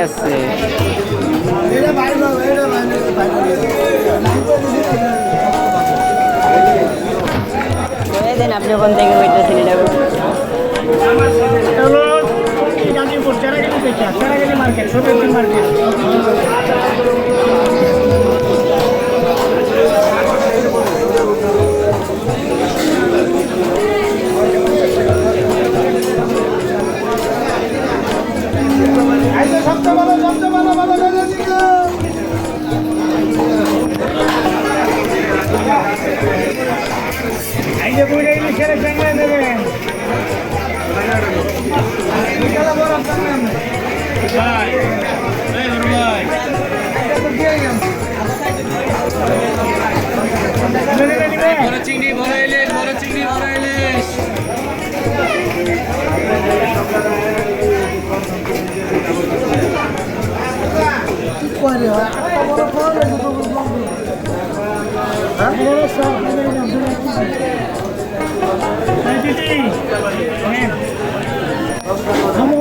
আছে। দেন আপনি ওখান থেকে বইতেছেন এটা গাজীপুর চেরাগিরি মার্কেট সত্যি মার্কেট। এই যে বইটা ইলিশের সঙ্গে দেবেন চিংড়ি বড় ইলিশ, বড় চিংড়ি বড় ইলিশ। দিদি